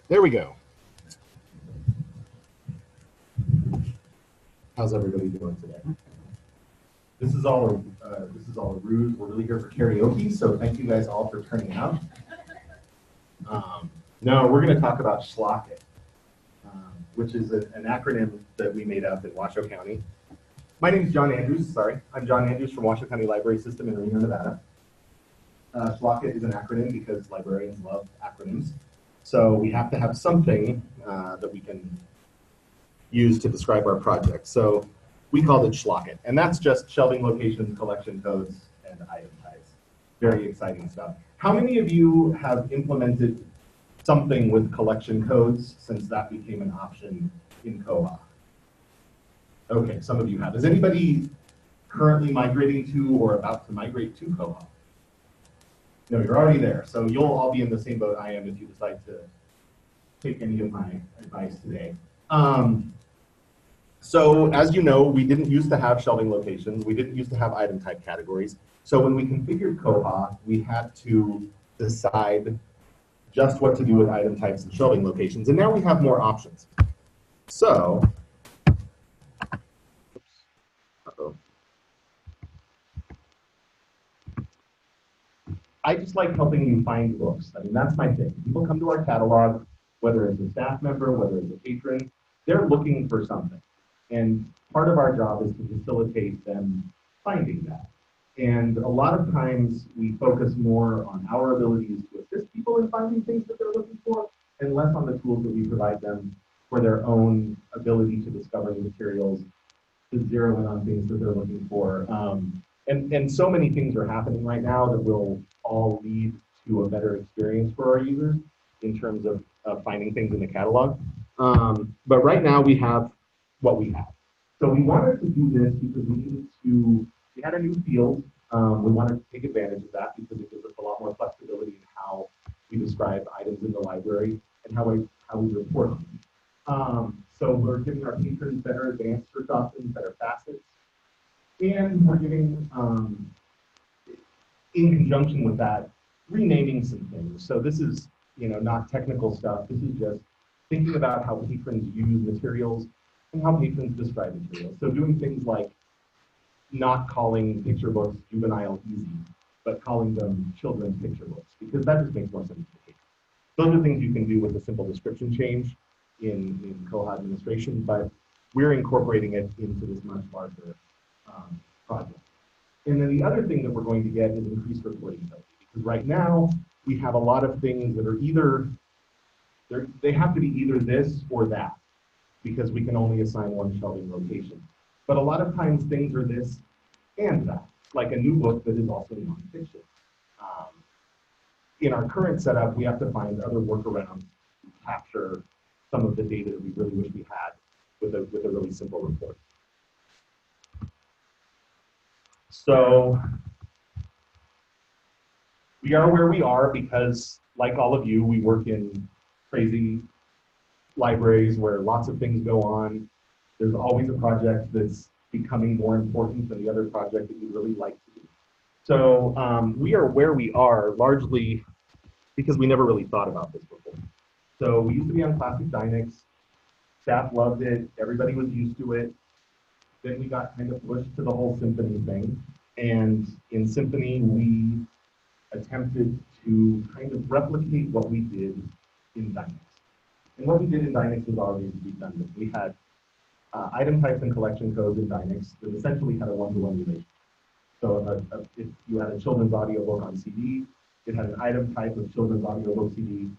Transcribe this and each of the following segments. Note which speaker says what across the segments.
Speaker 1: There we go. How's everybody doing today? This is all a ruse. We're really here for karaoke, so thank you guys all for turning out. No, we're going to talk about SHLOCCIT, which is an acronym that we made up in Washoe County. My name is John Andrews. Sorry, I'm John Andrews from Washoe County Library System in Reno, Nevada. SHLOCCIT is an acronym because librarians love acronyms. So we have to have something that we can use to describe our project. So we called it SHLOCCIT, and that's just shelving locations, collection codes, and item types. Very exciting stuff. How many of you have implemented something with collection codes since that became an option in Koha? Okay, some of you have. Is anybody currently migrating to or about to migrate to Koha? No, you're already there. So you'll all be in the same boat I am if you decide to take any of my advice today. So as you know, we didn't used to have shelving locations. We didn't used to have item type categories. So when we configured Koha, we had to decide just what to do with item types and shelving locations. And now we have more options. So, I just like helping you find books. I mean, that's my thing. People come to our catalog, whether it's a staff member, whether it's a patron, they're looking for something. And part of our job is to facilitate them finding that. And a lot of times we focus more on our abilities to assist people in finding things that they're looking for and less on the tools that we provide them for their own ability to discover the materials, to zero in on things that they're looking for. And so many things are happening right now that will all lead to a better experience for our users in terms of finding things in the catalog. But right now we have what we have. So we wanted to do this because we had a new field. We wanted to take advantage of that because it gives us a lot more flexibility in how we describe items in the library and how we report them. So we're giving our patrons better advanced search options, better facets. And we're giving, in conjunction with that, renaming some things. So this is, not technical stuff. This is just thinking about how patrons use materials and how patrons describe materials. So doing things like not calling picture books juvenile easy, but calling them children's picture books, because that just makes more sense to patrons. Those are things you can do with a simple description change in Koha administration, but we're incorporating it into this much larger project. And then the other thing that we're going to get is increased reporting ability, because right now we have a lot of things that are they have to be either this or that, because we can only assign one shelving location. But a lot of times things are this and that, like a new book that is also nonfiction. In our current setup, we have to find other workarounds to capture some of the data that we really wish we had with a really simple report. So we are where we are because, like all of you, we work in crazy libraries where lots of things go on. There's always a project that's becoming more important than the other project that you really like to do. So we are where we are largely because we never really thought about this before. So we used to be on classic Dynex. Staff loved it. Everybody was used to it. Then we got kind of pushed to the whole Symphony thing. And in Symphony, we attempted to kind of replicate what we did in Dynex. And what we did in Dynex was already redundant. We had item types and collection codes in Dynex that essentially had a one-to-one relation. So if you had a children's audiobook on CD, it had an item type of children's audiobook CD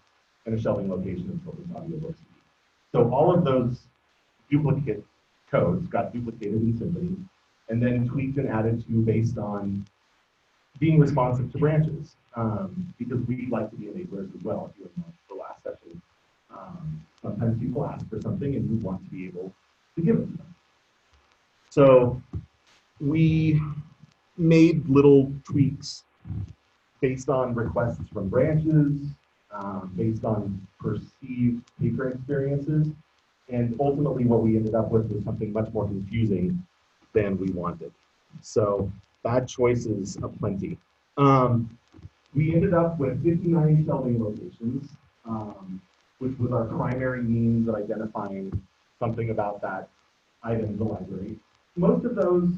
Speaker 1: and a shelving location of children's audiobook CD. So all of those duplicate codes got duplicated in Symphony and then tweaked and added to based on being responsive to branches, because we like to be enablers as well. If you were in the last session, sometimes people ask for something and you want to be able to give it to them. So we made little tweaks based on requests from branches, based on perceived patron experiences, and ultimately what we ended up with was something much more confusing than we wanted. So bad choices aplenty. We ended up with 59 shelving locations. which was our primary means of identifying something about that item in the library. Most of those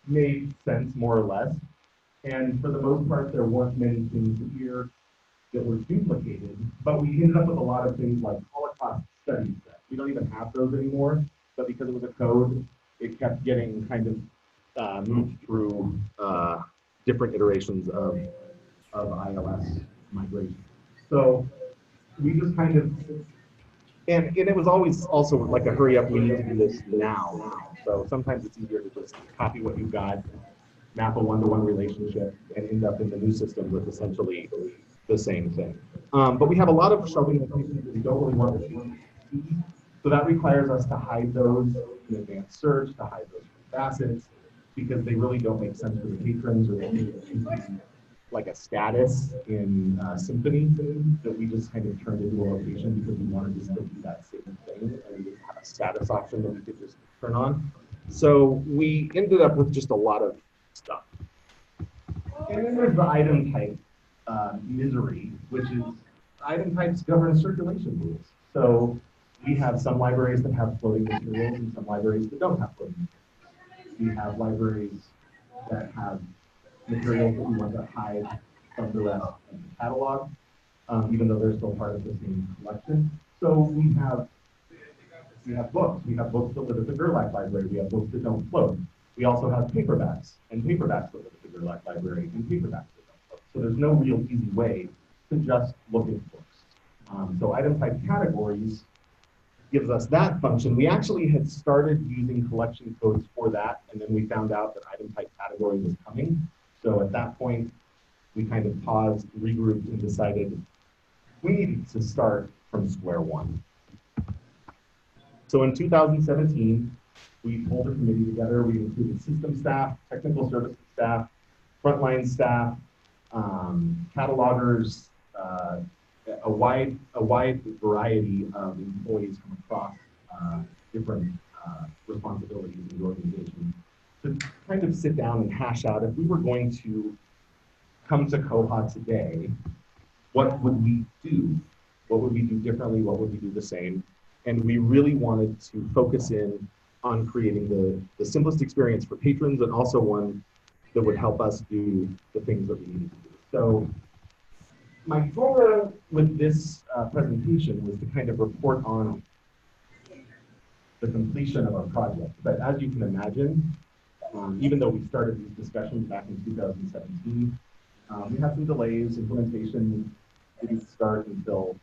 Speaker 1: made sense, more or less, and for the most part, there weren't many things here that were duplicated, but we ended up with a lot of things like Holocaust study sets. We don't even have those anymore, but because it was a code, it kept getting kind of moved through different iterations of iOS migration. So we just kind of, and it was always also like a hurry up, we need to do this now. So sometimes it's easier to just copy what you've got, map a one-to-one relationship, and end up in the new system with essentially the same thing. But we have a lot of shelving locations that we don't really want to see. So that requires us to hide those in advanced search, to hide those from facets, because they really don't make sense for the patrons, or they need like a status in Symphony that we just kind of turned into a location because we wanted to still do that same thing, and we didn't have a status option that we could just turn on. So we ended up with just a lot of stuff. And then there's the item type misery, which is item types govern circulation rules. So we have some libraries that have floating materials and some libraries that don't have floating materials. We have libraries that have materials that we want to hide from the rest of the catalog, even though they're still part of the same collection. So we have books. We have books that live at the Gerlach library. We have books that don't float. We also have paperbacks, and paperbacks that live at the Gerlach library, and paperbacks that don't float. So there's no real easy way to just look at books. So item type categories gives us that function. We actually had started using collection codes for that, and then we found out that item type category was coming. So at that point, we kind of paused, regrouped, and decided we needed to start from square one. So in 2017, we pulled a committee together. We included system staff, technical services staff, frontline staff, catalogers, a wide variety of employees from across different responsibilities in the organization to kind of sit down and hash out, if we were going to come to Koha today, what would we do? What would we do differently? What would we do the same? And we really wanted to focus in on creating the simplest experience for patrons, and also one that would help us do the things that we need to do. So my goal with this presentation was to kind of report on the completion of our project. But as you can imagine, even though we started these discussions back in 2017, we had some delays. Implementation didn't start until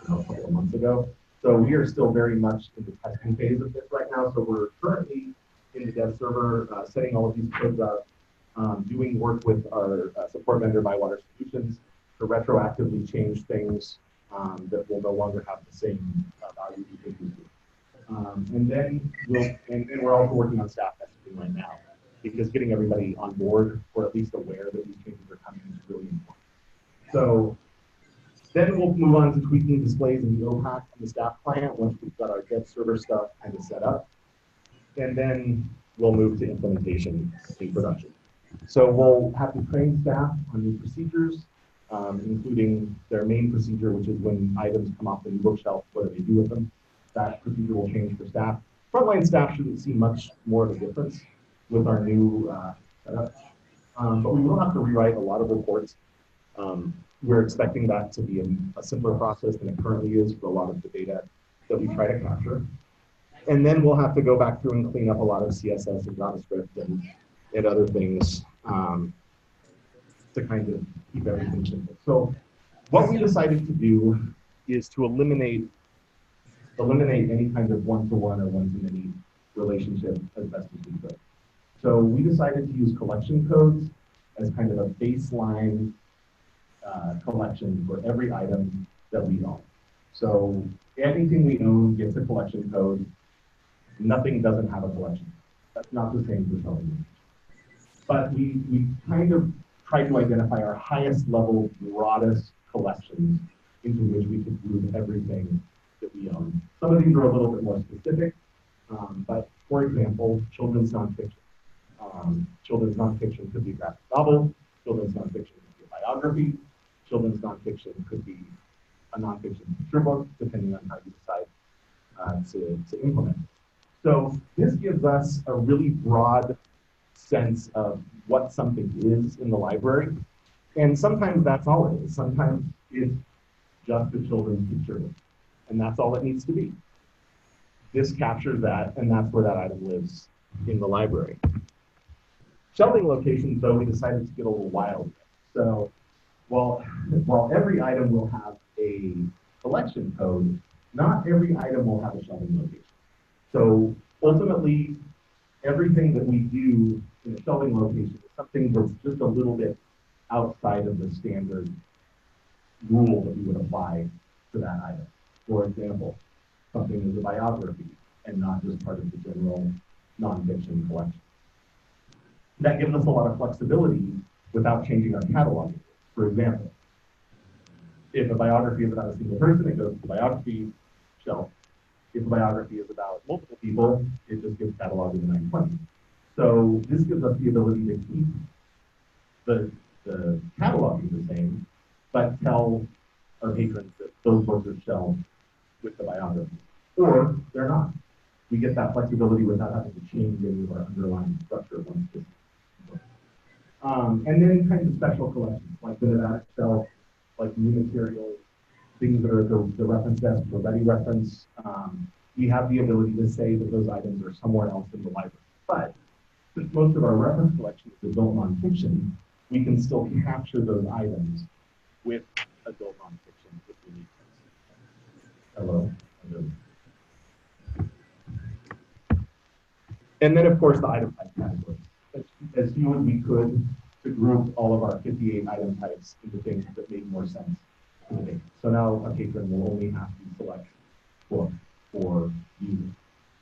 Speaker 1: a couple of months ago. So we are still very much in the testing phase of this right now. So we're currently in the dev server, setting all of these codes up, doing work with our support vendor, Bywater Solutions, to retroactively change things that will no longer have the same value we think we do. And then we're also working on staff messaging right now, because getting everybody on board, or at least aware that these changes are coming, is really important. So then we'll move on to tweaking displays in the OPAC on the staff client once we've got our dev server stuff kind of set up. And then we'll move to implementation in production. So we'll have to train staff on new procedures, including their main procedure, which is when items come off the new bookshelf, what do they do with them? That procedure will change for staff. Frontline staff shouldn't see much more of a difference with our new setup. But we will have to rewrite a lot of reports. We're expecting that to be a simpler process than it currently is for a lot of the data that we try to capture. And then we'll have to go back through and clean up a lot of CSS and JavaScript and other things to kind of keep everything simple. So what we decided to do is to eliminate any kind of one-to-one or one-to-many relationship as best as we could. So we decided to use collection codes as kind of a baseline collection for every item that we own. So anything we own gets a collection code. Nothing doesn't have a collection. That's not the same for selling. But we kind of tried to identify our highest level, broadest collections into which we could group everything that we own. Some of these are a little bit more specific, but for example, children's nonfiction. Children's nonfiction could be a graphic novel. Children's nonfiction could be a biography. Children's nonfiction could be a nonfiction picture book, depending on how you decide to implement. So this gives us a really broad sense of what something is in the library. And sometimes that's all it is. Sometimes it's just a children's picture book, and that's all it needs to be. This captures that, and that's where that item lives in the library. Shelving locations, though, we decided to get a little wild. So while every item will have a collection code, not every item will have a shelving location. So ultimately, everything that we do in a shelving location is something that's just a little bit outside of the standard rule that we would apply to that item. For example, something is a biography and not just part of the general nonfiction collection. That gives us a lot of flexibility without changing our cataloging. For example, if a biography is about a single person, it goes to the biography shelf. If a biography is about multiple people, it just gets cataloged in the 920. So this gives us the ability to keep the cataloging the same, but tell our patrons that those books are shelved with the biography, or they're not. We get that flexibility without having to change any of our underlying structure once this. And then kind of special collections, like the Metadata shelf, like new materials, things that are the reference desk for ready reference. We have the ability to say that those items are somewhere else in the library. But since most of our reference collection is adult nonfiction, we can still capture those items with adult nonfiction if we need to. Hello. And then, of course, the item type categories. As few as we could to group all of our 58 item types into things that make more sense to the patron. So now a patron will only have to select book or music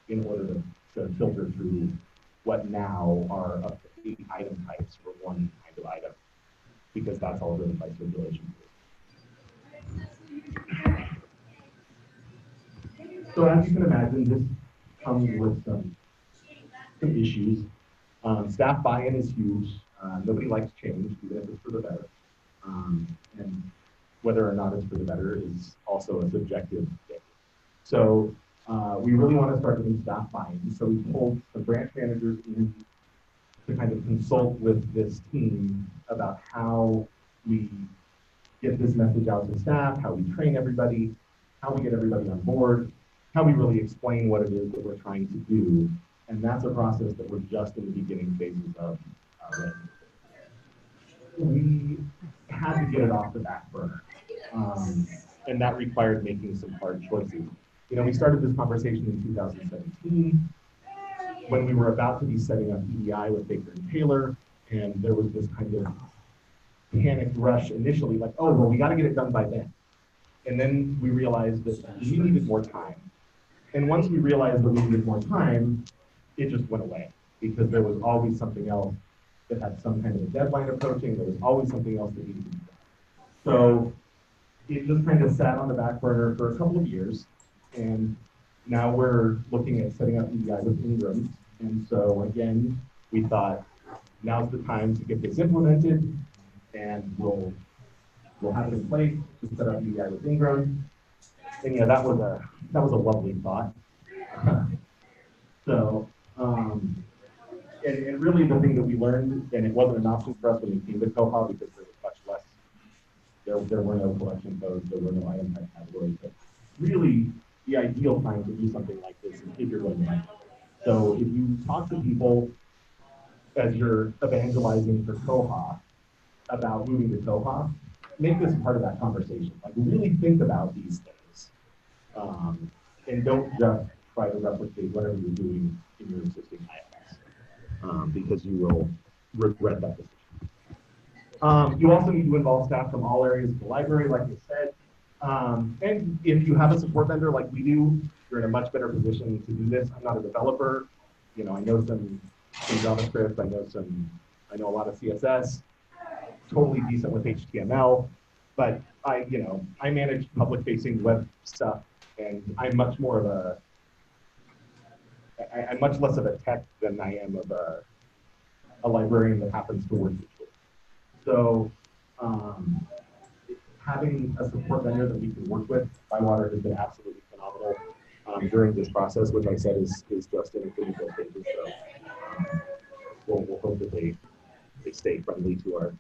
Speaker 1: in order to filter through what now are up to 8 item types for one kind of item, because that's all driven by circulation. So as you can imagine, this comes with some issues. Staff buy-in is huge. Nobody likes change, even if it's for the better. And whether or not it's for the better is also a subjective thing. So we really want to start getting staff buy-in. So we pulled some branch managers in to kind of consult with this team about how we get this message out to staff, how we train everybody, how we get everybody on board, how we really explain what it is that we're trying to do. And that's a process that we're just in the beginning phases of right now. We had to get it off the back burner. And that required making some hard choices. You know, we started this conversation in 2017 when we were about to be setting up EDI with Baker and Taylor, and there was this kind of panicked rush initially, like, oh, well, we got to get it done by then. And then we realized that we needed more time. And once we realized that we needed more time, it just went away because there was always something else that had some kind of a deadline approaching. There was always something else that needed to be done. So it just kind of sat on the back burner for a couple of years. And now we're looking at setting up EDI with Ingram. And so again, we thought now's the time to get this implemented, and we'll have it in place to set up EDI with Ingram. And yeah, that was a lovely thought. So, and really the thing that we learned, and it wasn't an option for us when we came to Koha because there was much less, there were no collection codes, there were no item type categories, but really the ideal time to do something like this is if you're going to like it. So if you talk to people as you're evangelizing for Koha about moving to Koha, make this part of that conversation. Like really think about these things. And don't just try to replicate whatever you're doing in your existing IFS, because you will regret that decision. You also need to involve staff from all areas of the library, like I said. And if you have a support vendor like we do, you're in a much better position to do this. I'm not a developer. You know, I know some JavaScript, I know a lot of CSS, totally decent with HTML, but I manage public-facing web stuff, and I'm much more of I'm much less of a tech than I am of a librarian that happens to work with kids. So having a support vendor that we can work with, Bywater has been absolutely phenomenal during this process, which I said is just in its initial stages. So we'll hope that they stay friendly to our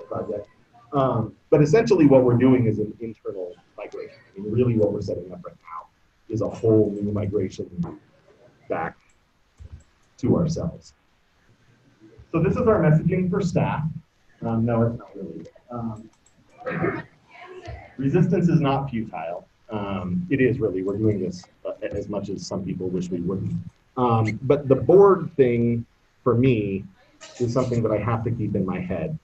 Speaker 1: project. But essentially what we're doing is an internal migration. I mean, really what we're setting up right now is a whole new migration back to ourselves. So this is our messaging for staff. No, it's not really. Resistance is not futile. It is really, we're doing this as much as some people wish we wouldn't. But the board thing for me is something that I have to keep in my head.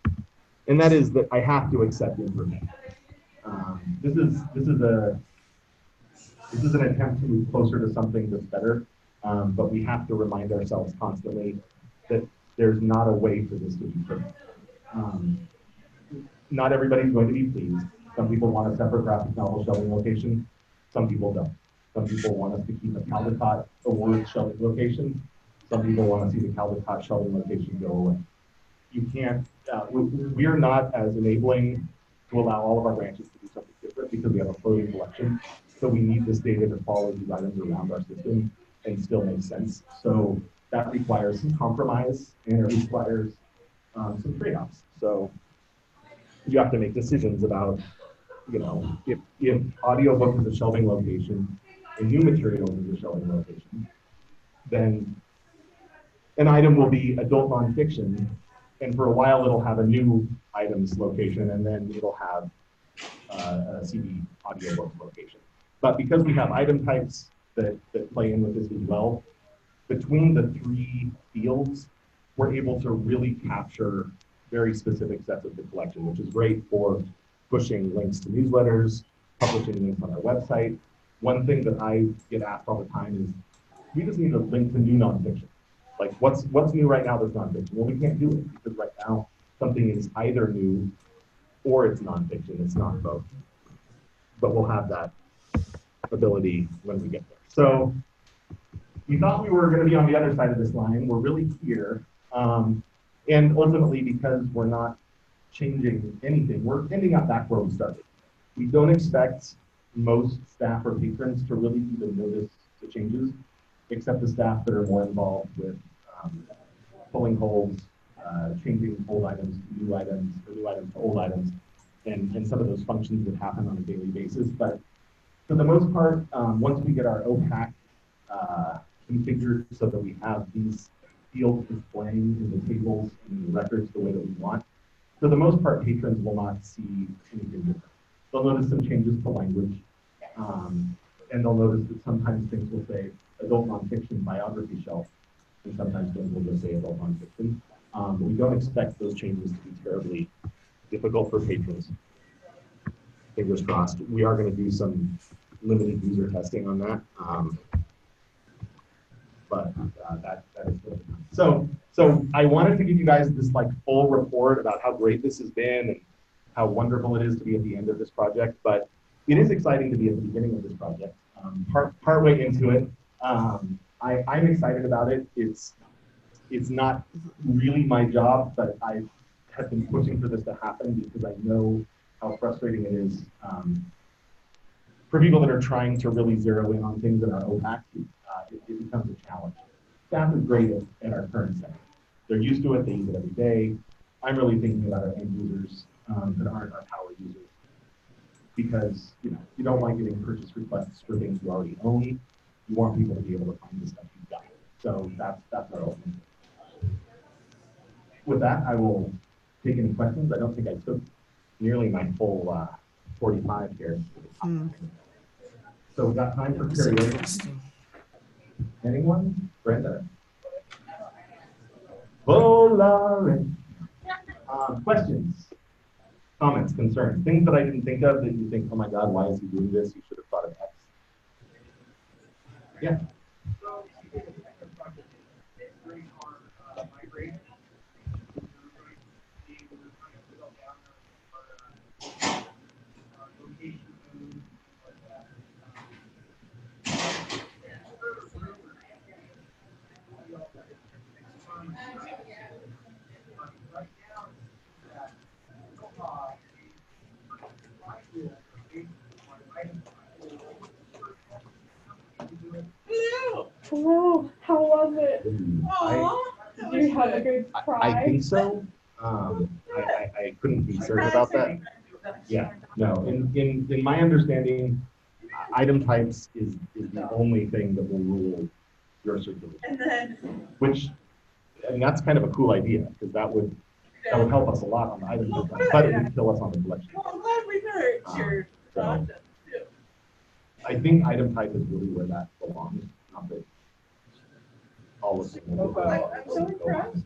Speaker 1: And that is that I have to accept information. This is an attempt to move closer to something that's better, but we have to remind ourselves constantly that there's not a way for this to be perfect. Not everybody's going to be pleased. Some people want a separate graphic novel shelving location. Some people don't. Some people want us to keep a Caldecott Awards shelving location. Some people want to see the Caldecott shelving location go away. You can't, we are not as enabling to allow all of our branches to do something different because we have a floating collection. So we need this data to follow these items around our system and still make sense. So that requires some compromise and it requires some trade-offs. So you have to make decisions about, you know, if audiobook is a shelving location and new materials is a shelving location, then an item will be adult nonfiction, and for a while it'll have a new items location, and then it'll have a CD audiobook location. But because we have item types that play in with this as well, between the three fields, we're able to really capture very specific sets of the collection, which is great for pushing links to newsletters, publishing links on our website. One thing that I get asked all the time is, we just need a link to new nonfiction. Like what's new right now that's nonfiction? Well, we can't do it because right now something is either new or it's nonfiction. It's not both. But we'll have that ability when we get there. So we thought we were going to be on the other side of this line. We're really here. And ultimately, because we're not changing anything, we're ending up back where we started. We don't expect most staff or patrons to really even notice the changes, except the staff that are more involved with pulling holds, changing old items to new items, or new items to old items, and some of those functions that happen on a daily basis. But for the most part, once we get our OPAC configured so that we have these fields displaying in the tables and in the records the way that we want, for the most part, patrons will not see anything different. They'll notice some changes to language, and they'll notice that sometimes things will say adult nonfiction biography shelf, and sometimes things will just say adult nonfiction. But we don't expect those changes to be terribly difficult for patrons. Fingers crossed. We are going to do some limited user testing on that. But that is good. So I wanted to give you guys this like full report about how great this has been and how wonderful it is to be at the end of this project. But it is exciting to be at the beginning of this project. Partway into it, I'm excited about it. It's not really my job, but I have been pushing for this to happen because I know how frustrating it is for people that are trying to really zero in on things that are OPAC. It becomes a challenge. Staff is great at our current setting. They're used to it, they use it every day. I'm really thinking about our end users that aren't our power users. Because you don't like getting purchase requests for things you already own. You want people to be able to find the stuff you've got. So that's our ultimate. With that, I will take any questions. I don't think I took nearly my full 45 here. So we've got time for karaoke. Anyone? Brenda? Volare. Questions, comments, concerns, things that I didn't think of that you think, oh my God, why is he doing this? You should have thought of X. Yeah. So, migration.
Speaker 2: Hello, how was it? Did you have a good cry?
Speaker 1: I think so. I couldn't be certain about that. Yeah, no, in my understanding, item types is the only thing that will rule your circulation. Which, and that's kind of a cool idea, because that would help us a lot on the item type, but it would kill us on the collection.
Speaker 3: Well, I'm glad we heard your
Speaker 1: So I think item type is really where that belongs, not that all of them.
Speaker 3: I'm so impressed.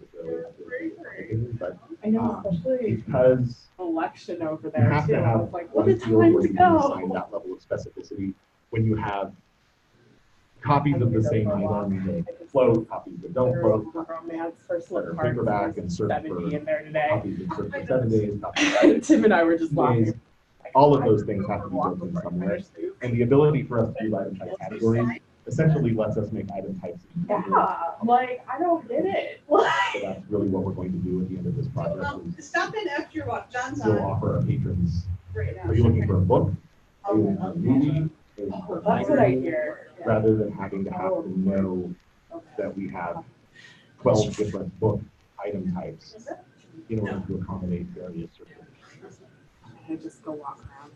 Speaker 1: But
Speaker 2: I know, especially
Speaker 1: because
Speaker 2: election over
Speaker 1: you
Speaker 2: there
Speaker 1: have
Speaker 2: too.
Speaker 1: to
Speaker 2: I
Speaker 1: have
Speaker 2: was like, what
Speaker 1: one
Speaker 2: a
Speaker 1: field
Speaker 2: time
Speaker 1: where
Speaker 2: to
Speaker 1: you can assign
Speaker 2: go.
Speaker 1: that level of specificity when you have copies of the same item that float, copies that don't float,
Speaker 2: Romance for
Speaker 1: that
Speaker 2: slip
Speaker 1: are
Speaker 2: cards.
Speaker 1: paperback and search
Speaker 2: 70
Speaker 1: for
Speaker 2: in there today.
Speaker 1: copies that search for 7 days, copies
Speaker 2: Tim and I were just
Speaker 1: for 2 days.
Speaker 2: laughing.
Speaker 1: All of those things have to be built in somewhere. And the ability for us to do item type categories essentially lets us make item types.
Speaker 2: Yeah, like, I don't get it.
Speaker 1: So that's really what we're going to do at the end of this project.
Speaker 3: Stop in after what John's
Speaker 1: We'll
Speaker 3: on
Speaker 1: offer our patrons.
Speaker 3: right now.
Speaker 1: Are you looking for a book? Are you looking for a movie? Are you looking for a
Speaker 2: That's what I
Speaker 1: library?
Speaker 2: hear.
Speaker 1: Rather than having to have to know that we have 12 different book item types in order to accommodate various circulations.
Speaker 2: I just go walk around.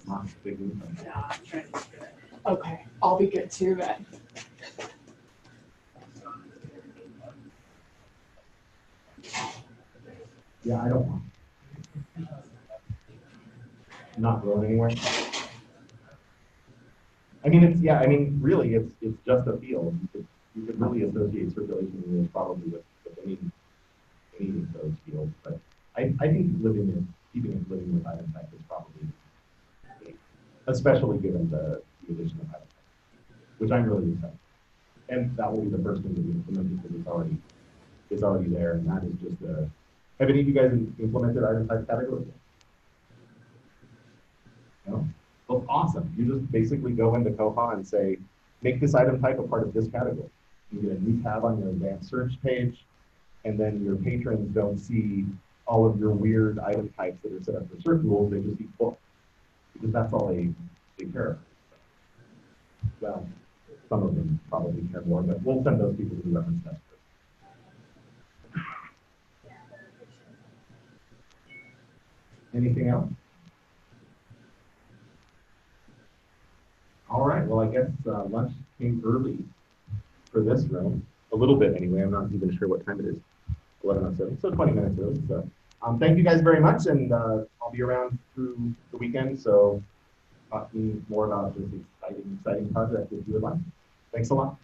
Speaker 1: Not big movement.
Speaker 2: Yeah, I'm trying to get it. Okay, I'll be good too then.
Speaker 1: Yeah, I don't want. Not going anywhere. I mean, it's, yeah, I mean, really, it's just a field. You could really associate circulation rules probably with any of those fields, but I think keeping it living with item type is probably, especially given the addition of item type, which I'm really excited. And that will be the first thing that we implement because it's already there, and that is just a. Have any of you guys implemented item type categories? No? Well, awesome. You just basically go into Koha and say, make this item type a part of this category. You get a new tab on your advanced search page, and then your patrons don't see all of your weird item types that are set up for search rules. They just see book, because that's all they care about. Well, some of them probably care more, but we'll send those people to the reference desk. Anything else? All right, well, I guess lunch came early for this room, a little bit anyway. I'm not even sure what time it is, 11:07, so 20 minutes early. So thank you guys very much, and I'll be around through the weekend, so talking more about this exciting project if you would like. Thanks a lot.